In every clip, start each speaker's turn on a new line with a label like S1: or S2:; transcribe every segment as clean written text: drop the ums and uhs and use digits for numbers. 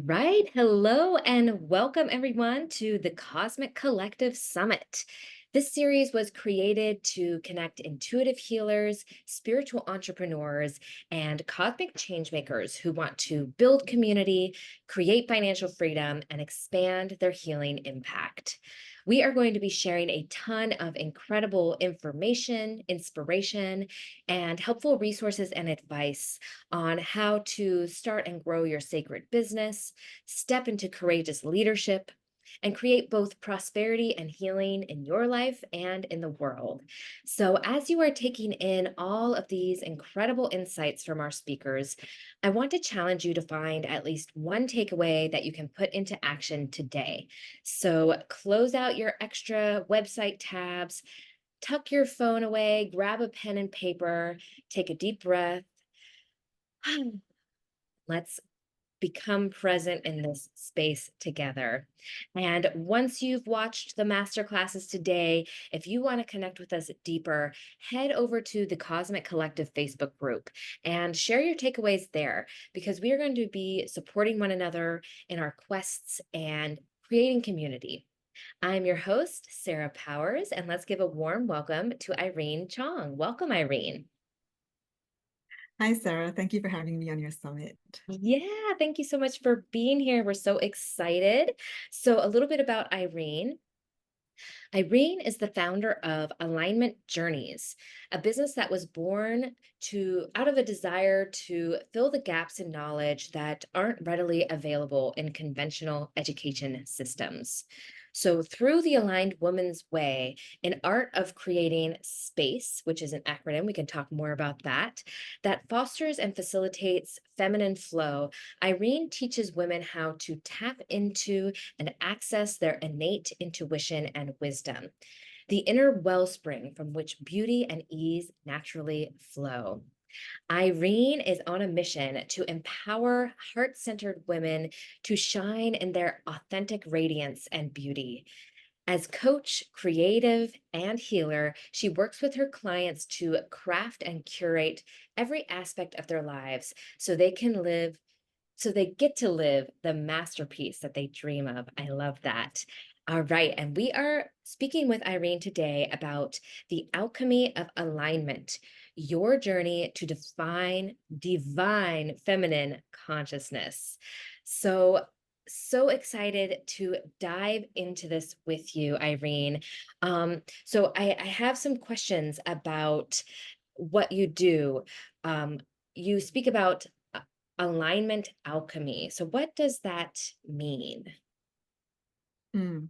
S1: right. Hello and welcome everyone to the Cosmic Collective Summit. This series was created to connect intuitive healers, spiritual entrepreneurs, and cosmic changemakers who want to build community, create financial freedom, and expand their healing impact. We are going to be sharing a ton of incredible information, inspiration, and helpful resources and advice on how to start and grow your sacred business, step into courageous leadership, and create both prosperity and healing in your life and in the world. So, as you are taking in all of these incredible insights from our speakers, I want to challenge you to find at least one takeaway that you can put into action today. So, close out your extra website tabs, tuck your phone away, grab a pen and paper, take a deep breath. Let's become present in this space together. And once you've watched the master classes today, if you want to connect with us deeper, head over to the Cosmic Collective Facebook group and share your takeaways there, because we are going to be supporting one another in our quests and creating community. I'm your host, Sara Powers, and let's give a warm welcome to Irene Chong. Welcome, Irene.
S2: Hi, Sarah. Thank you for having me on your summit.
S1: Yeah, thank you so much for being here. We're so excited. So, a little bit about Irene. Irene is the founder of Alignment Journeys, a business that was born out of a desire to fill the gaps in knowledge that aren't readily available in conventional education systems. So, through the Aligned Woman's Way, an art of creating space, which is an acronym, we can talk more about that fosters and facilitates feminine flow, Irene teaches women how to tap into and access their innate intuition and wisdom, the inner wellspring from which beauty and ease naturally flow. Irene is on a mission to empower heart centered women to shine in their authentic radiance and beauty. As coach, creative, and healer, she works with her clients to craft and curate every aspect of their lives so they get to live the masterpiece that they dream of. I love that. All right. And we are speaking with Irene today about the alchemy of alignment, your journey to define divine feminine consciousness. So excited to dive into this with you, Irene. So I have some questions about what you do. You speak about alignment alchemy. So, what does that mean?
S2: Mm.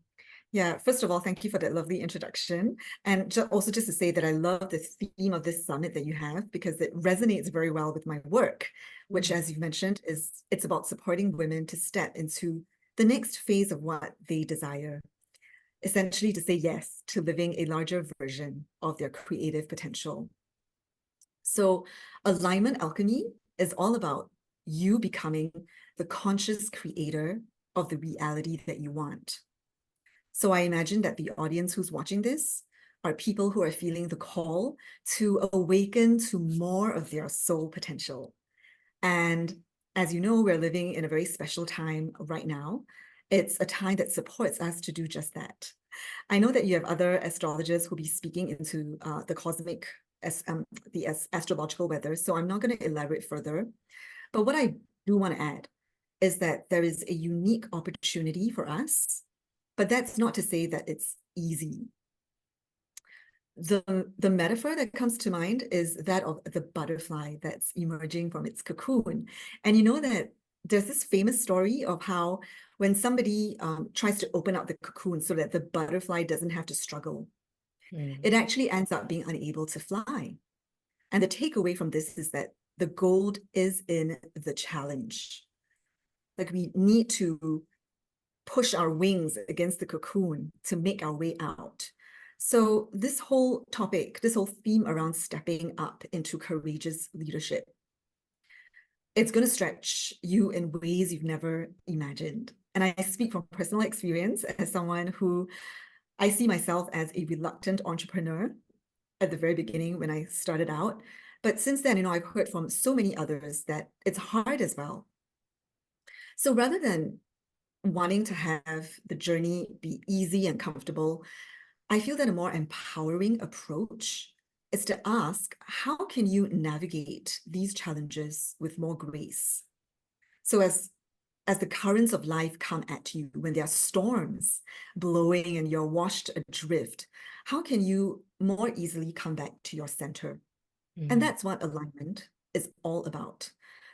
S2: Yeah, first of all, thank you for that lovely introduction. And also just to say that I love the theme of this summit that you have, because it resonates very well with my work, which,
S1: Mm.
S2: as you mentioned, it's about supporting women to step into the next phase of what they desire, essentially to say yes to living a larger version of their creative potential. So alignment alchemy is all about you becoming the conscious creator of the reality that you want. So I imagine that the audience who's watching this are people who are feeling the call to awaken to more of their soul potential. And as you know, we're living in a very special time right now. It's a time that supports us to do just that. I know that you have other astrologers who'll be speaking into the cosmic, astrological weather, so I'm not going to elaborate further. But what I do want to add is that there is a unique opportunity for us, but that's not to say that it's easy. The metaphor that comes to mind is that of the butterfly that's emerging from its cocoon. And you know that there's this famous story of how when somebody tries to open up the cocoon so that the butterfly doesn't have to struggle,
S1: Mm.
S2: it actually ends up being unable to fly. And the takeaway from this is that the gold is in the challenge. Like, we need to push our wings against the cocoon to make our way out. So this whole topic, this whole theme around stepping up into courageous leadership, it's going to stretch you in ways you've never imagined. And I speak from personal experience as someone who, I see myself as a reluctant entrepreneur at the very beginning when I started out. But since then, I've heard from so many others that it's hard as well. So rather than wanting to have the journey be easy and comfortable, I feel that a more empowering approach is to ask, how can you navigate these challenges with more grace? So as the currents of life come at you, when there are storms blowing and you're washed adrift, how can you more easily come back to your center? And
S1: Mm,
S2: that's what alignment is all about.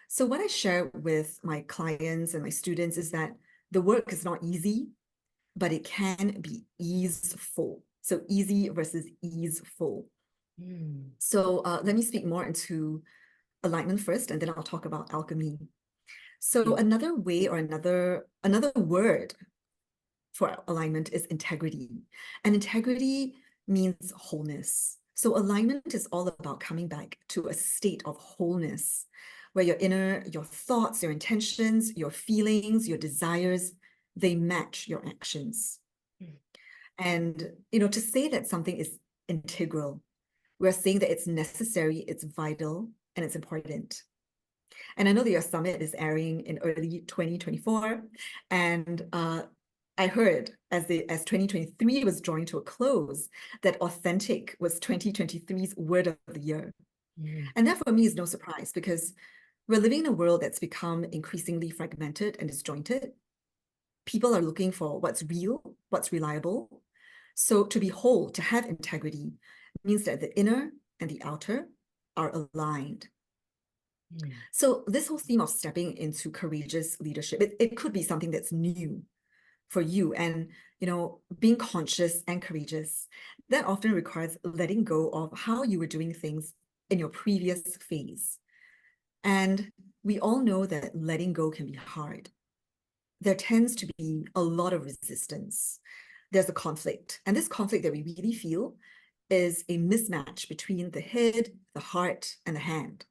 S2: So what I share with my clients and my students is that the work is not easy, but it can be easeful. So easy versus easeful.
S1: mm,
S2: So let me speak more into alignment first, and then I'll talk about alchemy. So
S1: yeah.
S2: another way or another word for alignment is integrity. And integrity means wholeness. So alignment is all about coming back to a state of wholeness where your thoughts, your intentions, your feelings, your desires, they match your actions.
S1: Mm,
S2: And, to say that something is integral, we're saying that it's necessary, it's vital, and it's important. And I know that your summit is airing in early 2024. And I heard as 2023 was drawing to a close, that authentic was 2023's word of the year.
S1: mm,
S2: And that for me is no surprise because we're living in a world that's become increasingly fragmented and disjointed. People are looking for what's real, what's reliable. So to be whole, to have integrity, means that the inner and the outer are aligned.
S1: mm,
S2: So this whole theme of stepping into courageous leadership, it could be something that's new for you. And, being conscious and courageous, that often requires letting go of how you were doing things in your previous phase. And we all know that letting go can be hard. There tends to be a lot of resistance. There's a conflict. And this conflict that we really feel is a mismatch between the head, the heart, and the hand.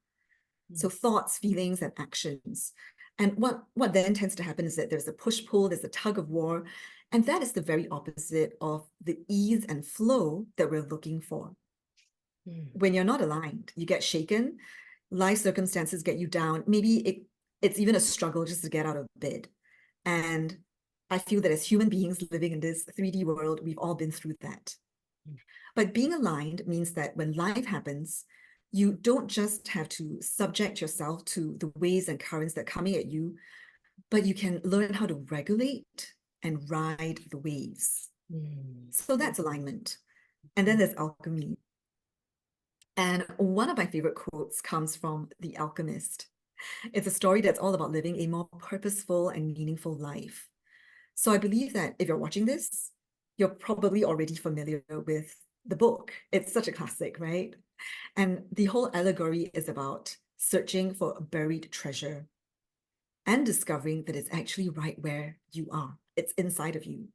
S2: So
S1: mm,
S2: thoughts, feelings, and actions. And what then tends to happen is that there's a push-pull, there's a tug of war, and that is the very opposite of the ease and flow that we're looking for.
S1: mm,
S2: When you're not aligned, you get shaken, life circumstances get you down. Maybe it's even a struggle just to get out of bed. And I feel that as human beings living in this 3D world, we've all been through that.
S1: mm,
S2: But being aligned means that when life happens, you don't just have to subject yourself to the waves and currents that are coming at you, but you can learn how to regulate and ride the waves.
S1: mm,
S2: So that's alignment. And then
S1: mm,
S2: there's alchemy. And one of my favorite quotes comes from The Alchemist. It's a story that's all about living a more purposeful and meaningful life. So I believe that if you're watching this, you're probably already familiar with the book. It's such a classic, right? And the whole allegory is about searching for a buried treasure and discovering that it's actually right where you are. It's inside of you.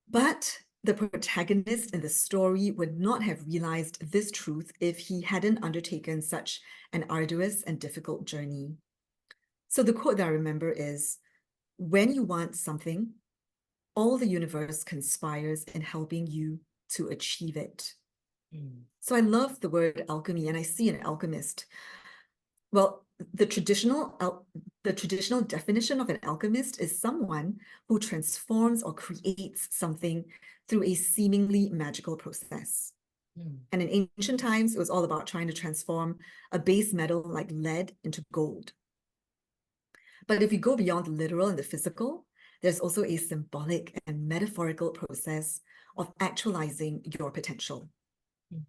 S2: But the protagonist in the story would not have realized this truth if he hadn't undertaken such an arduous and difficult journey. So the quote that I remember is, when you want something, all the universe conspires in helping you to achieve it.
S1: mm,
S2: So I love the word alchemy, and I see an alchemist. Well, the traditional definition of an alchemist is someone who transforms or creates something through a seemingly magical process.
S1: mm,
S2: And in ancient times, it was all about trying to transform a base metal like lead into gold. But if you go beyond the literal and the physical, there's also a symbolic and metaphorical process of actualizing your potential.
S1: mm,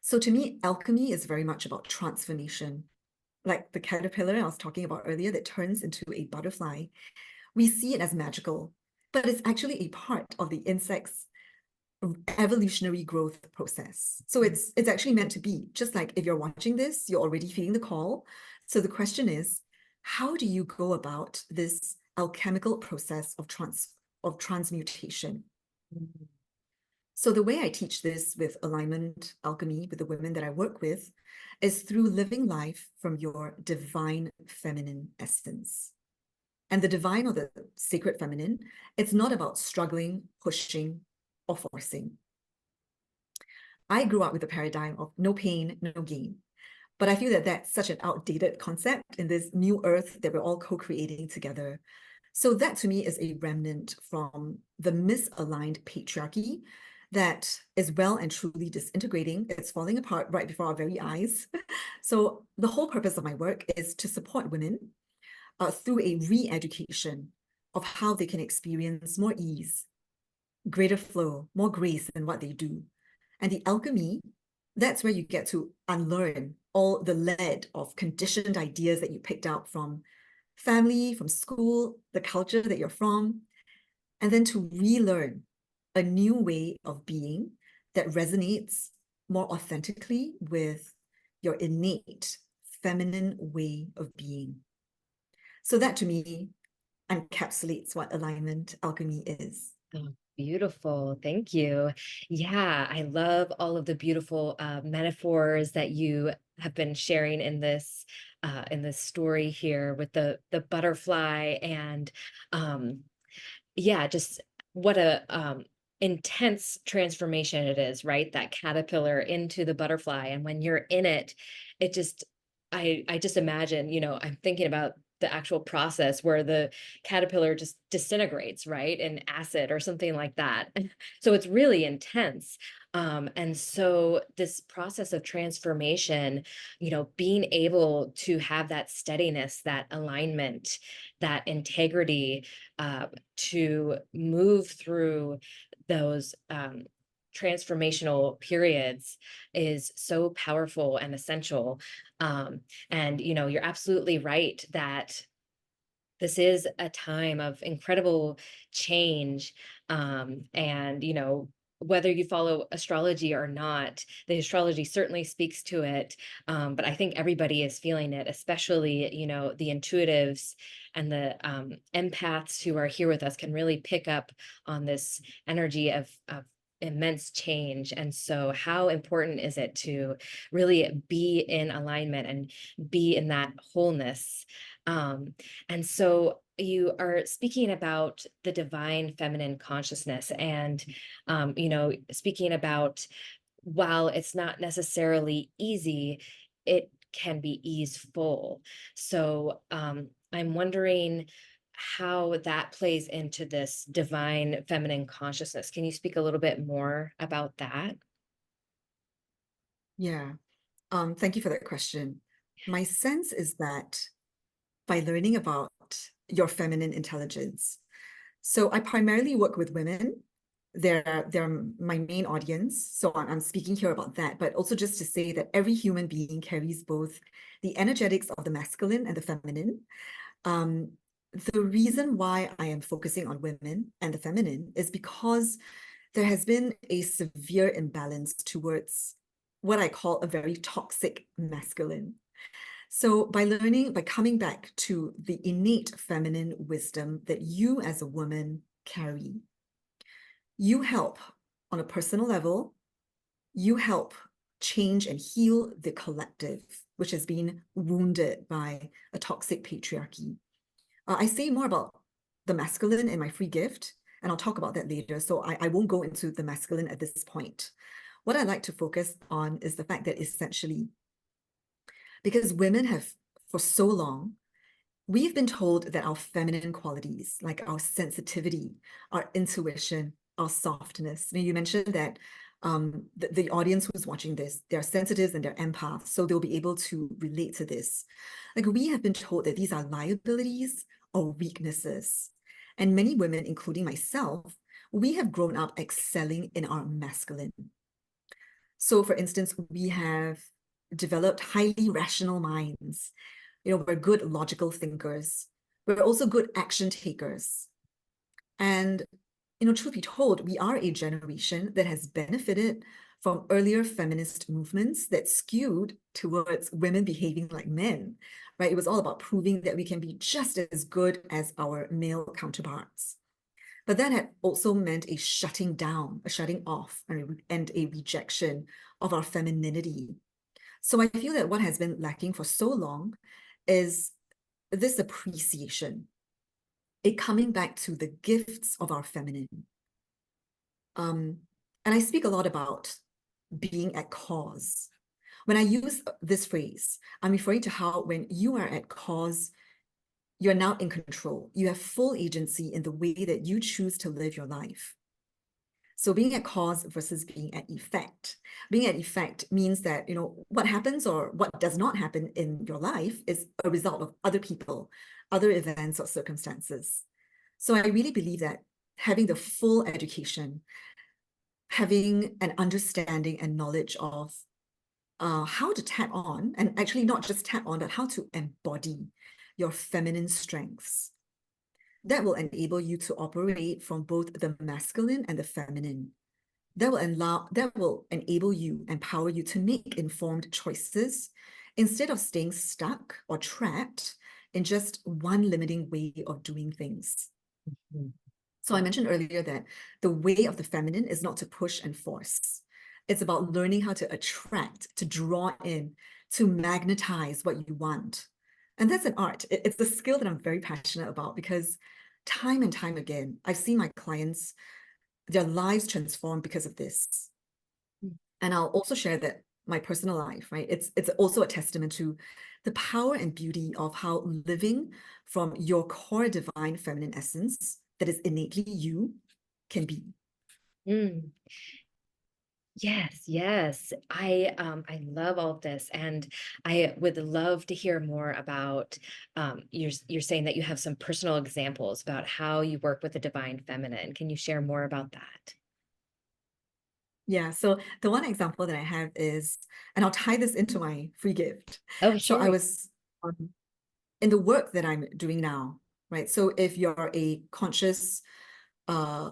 S2: So to me, alchemy is very much about transformation. Like the caterpillar I was talking about earlier that turns into a butterfly, we see it as magical, but it's actually a part of the insect's evolutionary growth process. So
S1: mm,
S2: it's actually meant to be. Just like if you're watching this, you're already feeling the call. So the question is, how do you go about this alchemical process of transmutation?
S1: mm,
S2: So the way I teach this with alignment alchemy with the women that I work with is through living life from your divine feminine essence. And the divine or the sacred feminine, it's not about struggling, pushing, or forcing. I grew up with a paradigm of no pain, no gain. But I feel that that's such an outdated concept in this new earth that we're all co-creating together. So that to me is a remnant from the misaligned patriarchy that is well and truly disintegrating. It's falling apart right before our very eyes. So the whole purpose of my work is to support women through a re-education of how they can experience more ease, greater flow, more grace in what they do. And the alchemy, that's where you get to unlearn all the lead of conditioned ideas that you picked out from family, from school, the culture that you're from, and then to relearn a new way of being that resonates more authentically with your innate feminine way of being. So that to me encapsulates what alignment alchemy is.
S1: Oh, beautiful. Thank you. Yeah, I love all of the beautiful metaphors that you have been sharing in this story here with the butterfly and um yeah, just what a intense transformation it is, right? That caterpillar into the butterfly. And when you're in it, it just I just imagine, I'm thinking about the actual process where the caterpillar just disintegrates, right? In acid or something like that. So it's really intense. And so this process of transformation, being able to have that steadiness, that alignment, that integrity, uh, to move through those transformational periods is so powerful and essential. And you're absolutely right that this is a time of incredible change. And whether you follow astrology or not, the astrology certainly speaks to it. But I think everybody is feeling it, especially the intuitives and the empaths who are here with us can really pick up on this energy of immense change. And so how important is it to really be in alignment and be in that wholeness? um, and so you are speaking about the divine feminine consciousness and, speaking about while it's not necessarily easy, it can be easeful. So I'm wondering how that plays into this divine feminine consciousness. Can you speak a little bit more about that?
S2: Yeah. Thank you for that question. My sense is that by learning about your feminine intelligence, so I primarily work with women. They're my main audience. So I'm speaking here about that, but also just to say that every human being carries both the energetics of the masculine and the feminine. Um, the reason why I am focusing on women and the feminine is because there has been a severe imbalance towards what I call a very toxic masculine. So by coming back to the innate feminine wisdom that you as a woman carry, you help on a personal level, you help change and heal the collective, which has been wounded by a toxic patriarchy. I say more about the masculine in my free gift, and I'll talk about that later. So I won't go into the masculine at this point. What I like to focus on is the fact that essentially, because women have for so long, we've been told that our feminine qualities, like our sensitivity, our intuition, our softness. I mean, you mentioned that the audience who's watching this, they're sensitives and they're empaths, so they'll be able to relate to this. Like we have been told that these are liabilities or weaknesses. And many women, including myself, we have grown up excelling in our masculine. So for instance, we have developed highly rational minds. We're good logical thinkers. We're also good action takers. And, truth be told, we are a generation that has benefited from earlier feminist movements that skewed towards women behaving like men, right? It was all about proving that we can be just as good as our male counterparts. But that had also meant a shutting down, a shutting off, and a rejection of our femininity. So I feel that what has been lacking for so long is this appreciation, a coming back to the gifts of our feminine. And I speak a lot about being at cause. When I use this phrase, I'm referring to how when you are at cause, you're now in control. You have full agency in the way that you choose to live your life. So being at cause versus being at effect. Being at effect means that, what happens or what does not happen in your life is a result of other people, other events or circumstances. So I really believe that having the full education, having an understanding and knowledge of how to tap on, and actually not just tap on, but how to embody your feminine strengths, that will enable you to operate from both the masculine and the feminine. That will enable you, empower you to make informed choices instead of staying stuck or trapped in just one limiting way of doing things.
S1: Mhm.
S2: So I mentioned earlier that the way of the feminine is not to push and force. It's about learning how to attract, to draw in, to magnetize what you want. And that's an art. It's a skill that I'm very passionate about because time and time again, I've seen my clients, their lives transform because of this. And I'll also share that my personal life, right? It's also a testament to the power and beauty of how living from your core divine feminine essence that is innately you can be.
S1: Mm. Yes, yes. I love all of this, and I would love to hear more about you're saying that you have some personal examples about how you work with the divine feminine. Can you share more about that?
S2: Yeah, so the one example that I have is, and I'll tie this into my free gift.
S1: Oh,
S2: So
S1: sure.
S2: I was in the work that I'm doing now, right? So if you're a conscious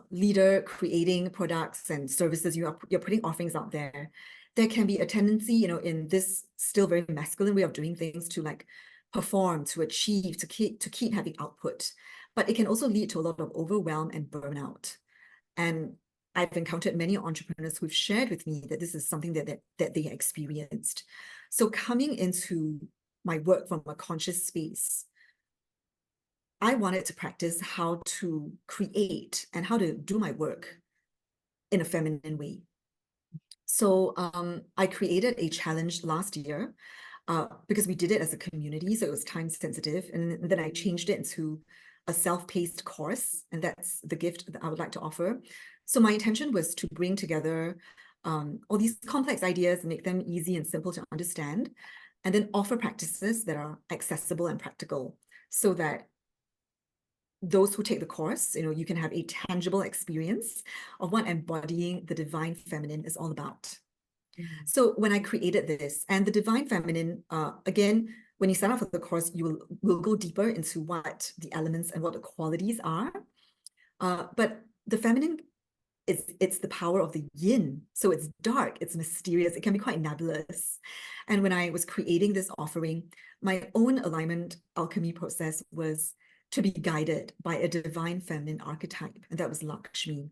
S2: leader creating products and services, you're putting offerings out there. There can be a tendency, in this still very masculine way of doing things to like perform, to achieve, to keep having output. But it can also lead to a lot of overwhelm and burnout. And I've encountered many entrepreneurs who've shared with me that this is something that they experienced. So coming into my work from a conscious space, I wanted to practice how to create and how to do my work in a feminine way. So I created a challenge last year because we did it as a community, so it was time sensitive. And then I changed it into a self-paced course, and that's the gift that I would like to offer. So my intention was to bring together all these complex ideas and make them easy and simple to understand, and then offer practices that are accessible and practical so that those who take the course, you can have a tangible experience of what embodying the divine feminine is all about.
S1: Mm.
S2: So when I created this, and the divine feminine, again, when you sign up for the course, you will go deeper into what the elements and what the qualities are. But the feminine it's the power of the yin. So it's dark, it's mysterious, it can be quite nebulous. And when I was creating this offering, my own alignment alchemy process was to be guided by a divine feminine archetype, and that was Lakshmi.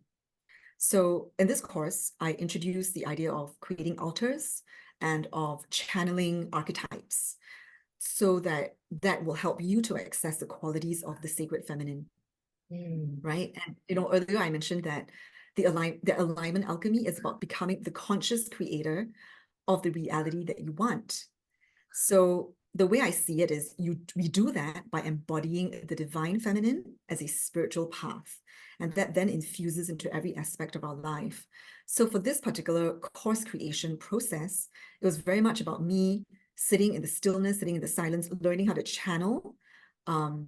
S2: So in this course, I introduced the idea of creating altars and of channeling archetypes so that will help you to access the qualities of the sacred feminine,
S1: Mm.
S2: right? And earlier I mentioned that the alignment alchemy is about becoming the conscious creator of the reality that you want. So the way I see it is we do that by embodying the divine feminine as a spiritual path. And that then infuses into every aspect of our life. So for this particular course creation process, it was very much about me sitting in the stillness, sitting in the silence, learning how to channel um,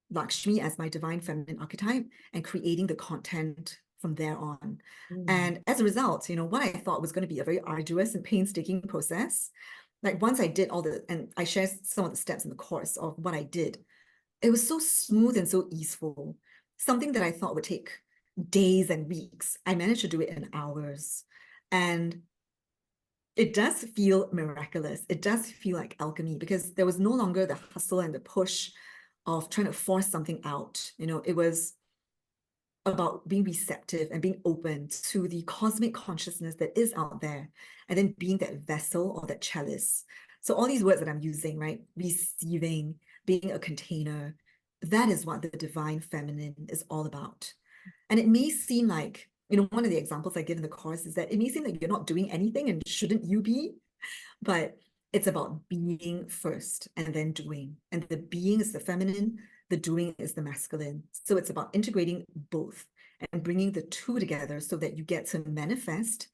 S2: Lakshmi as my divine feminine archetype and creating the content from there on.
S1: Mm.
S2: And as a result, what I thought was going to be a very arduous and painstaking process, like once I did and I shared some of the steps in the course of what I did, it was so smooth and so easeful. Something that I thought would take days and weeks, I managed to do it in hours. And it does feel miraculous. It does feel like alchemy because there was no longer the hustle and the push of trying to force something out. It was about being receptive and being open to the cosmic consciousness that is out there, and then being that vessel or that chalice. So all these words that I'm using, right? Receiving, being a container, that is what the divine feminine is all about. And it may seem like, one of the examples I give in the course is that it may seem like you're not doing anything and shouldn't you be? But it's about being first and then doing. And the being is the feminine, the doing is the masculine. So it's about integrating both and bringing the two together so that you get to manifest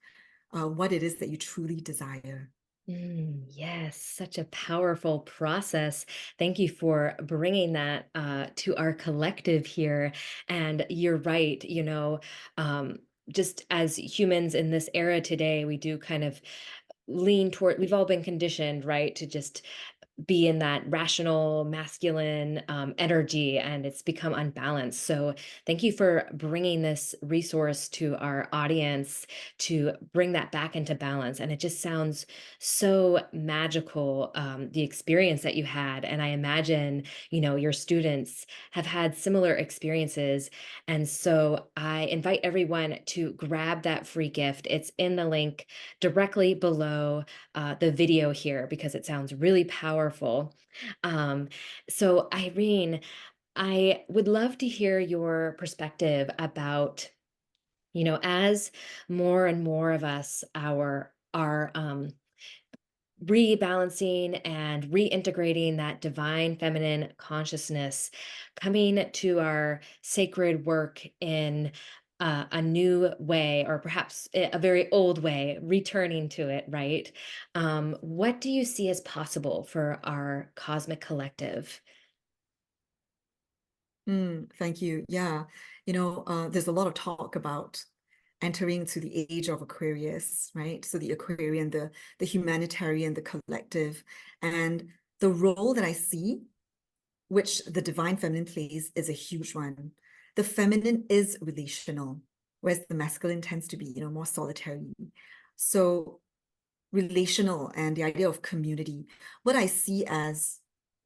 S2: what it is that you truly desire.
S1: Yes, such a powerful process. Thank you for bringing that to our collective here. And you're right, just as humans in this era today, we do kind of lean toward, we've all been conditioned, right, to just be in that rational masculine energy, and it's become unbalanced. So thank you for bringing this resource to our audience to bring that back into balance. And it just sounds so magical, the experience that you had. And I imagine, your students have had similar experiences. And so I invite everyone to grab that free gift. It's in the link directly below the video here because it sounds really powerful. Um, so, Irene, I would love to hear your perspective about, as more and more of us are rebalancing and reintegrating that divine feminine consciousness, coming to our sacred work in a new way, or perhaps a very old way, returning to it, right? What do you see as possible for our cosmic collective?
S2: Thank you. Yeah, there's a lot of talk about entering to the age of Aquarius, right? So the Aquarian, the humanitarian, the collective, and the role that I see, which the divine feminine plays, is a huge one. The feminine is relational, whereas the masculine tends to be, more solitary. So relational and the idea of community, what I see as,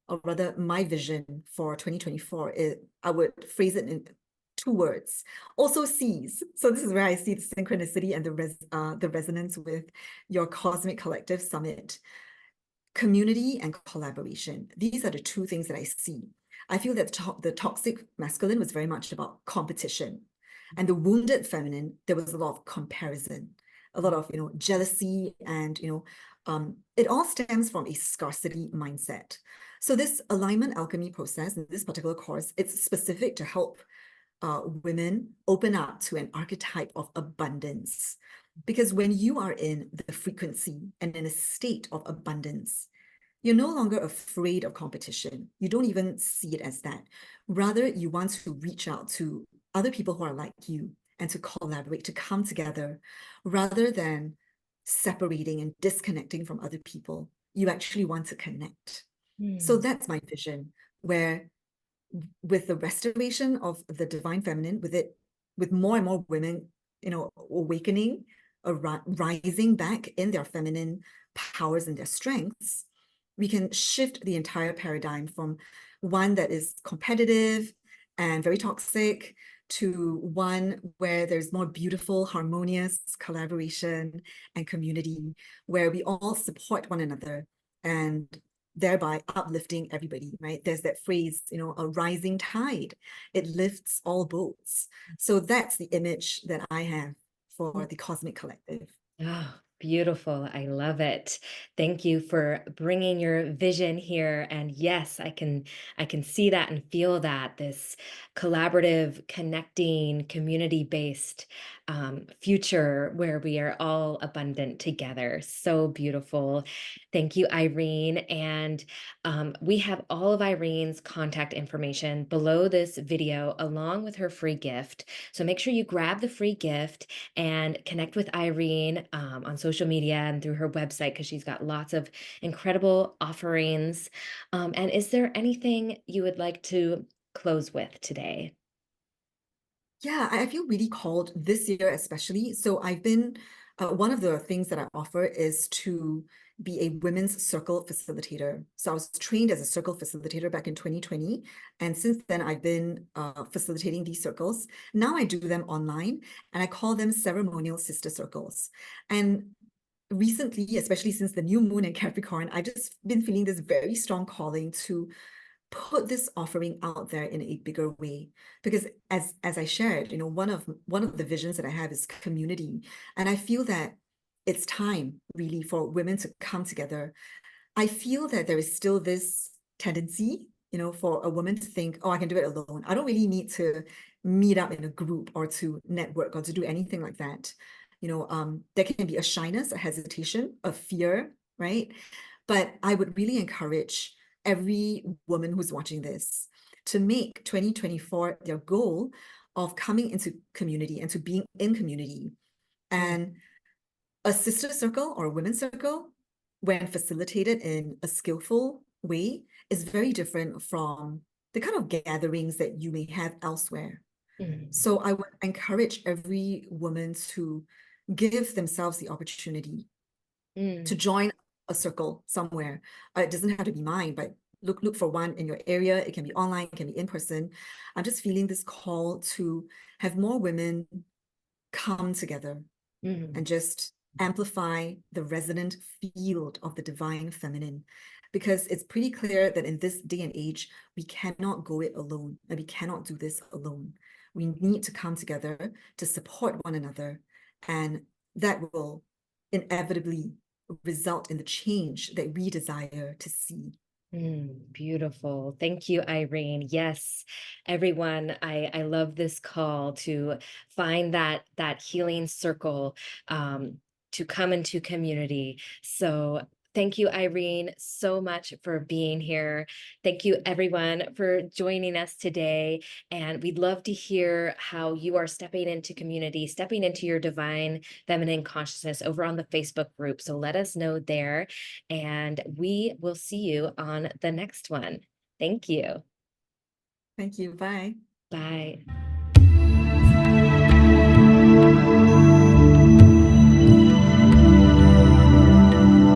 S2: or rather my vision for 2024 is, I would phrase it in two words, also sees. So this is where I see the synchronicity and the resonance with your Cosmic Collective Summit. Community and collaboration. These are the two things that I see. I feel that the toxic masculine was very much about competition. And the wounded feminine, there was a lot of comparison, a lot of, jealousy, and, it all stems from a scarcity mindset. So this alignment alchemy process in this particular course, it's specific to help women open up to an archetype of abundance. Because when you are in the frequency and in a state of abundance, you're no longer afraid of competition. You don't even see it as that. Rather, you want to reach out to other people who are like you and to collaborate, to come together, rather than separating and disconnecting from other people. You actually want to connect. So
S1: Hmm.
S2: that's my vision, where with the restoration of the divine feminine, with more and more women, awakening, rising back in their feminine powers and their strengths, we can shift the entire paradigm from one that is competitive and very toxic to one where there's more beautiful, harmonious collaboration and community, where we all support one another and thereby uplifting everybody, right? There's that phrase, a rising tide. It lifts all boats. So that's the image that I have for the Cosmic Collective.
S1: Oh, beautiful. I love it. Thank you for bringing your vision here. And yes, I can see that and feel that this collaborative, connecting, community-based future where we are all abundant together. So beautiful. Thank you, Irene. And we have all of Irene's contact information below this video, along with her free gift. So make sure you grab the free gift and connect with Irene on social media and through her website because she's got lots of incredible offerings. And is there anything you would like to close with today?
S2: Yeah, I feel really called this year, especially. So I've been, one of the things that I offer is to be a women's circle facilitator. So I was trained as a circle facilitator back in 2020. And since then, I've been facilitating these circles. Now I do them online, and I call them ceremonial sister circles. And recently, especially since the new moon in Capricorn, I've just been feeling this very strong calling to put this offering out there in a bigger way, because as I shared, one of the visions that I have is community, and I feel that it's time really for women to come together. I feel that there is still this tendency, for a woman to think, oh, I can do it alone. I don't really need to meet up in a group or to network or to do anything like that. There can be a shyness, a hesitation, a fear, right? But I would really encourage every woman who's watching this to make 2024 their goal of coming into community and to being in community.
S1: Mm,
S2: And a sister circle or a women's circle, when facilitated in a skillful way, is very different from the kind of gatherings that you may have elsewhere.
S1: mm,
S2: So I would encourage every woman to give themselves the opportunity to
S1: mm,
S2: join a circle somewhere. It doesn't have to be mine, but look for one in your area. It can be online, it can be in person. I'm just feeling this call to have more women come together and
S1: mm,
S2: just amplify the resonant field of the divine feminine. Because it's pretty clear that in this day and age, we cannot go it alone and we cannot do this alone. We need to come together to support one another, and that will inevitably result in the change that we desire to see.
S1: beautiful. Thank you, Irene. Yes, everyone, I love this call to find that healing circle, to come into community. So thank you, Irene, so much for being here. Thank you, everyone, for joining us today. And we'd love to hear how you are stepping into community, stepping into your divine feminine consciousness over on the Facebook group. So let us know there, and we will see you on the next one. Thank you.
S2: Thank you. Bye.
S1: Bye.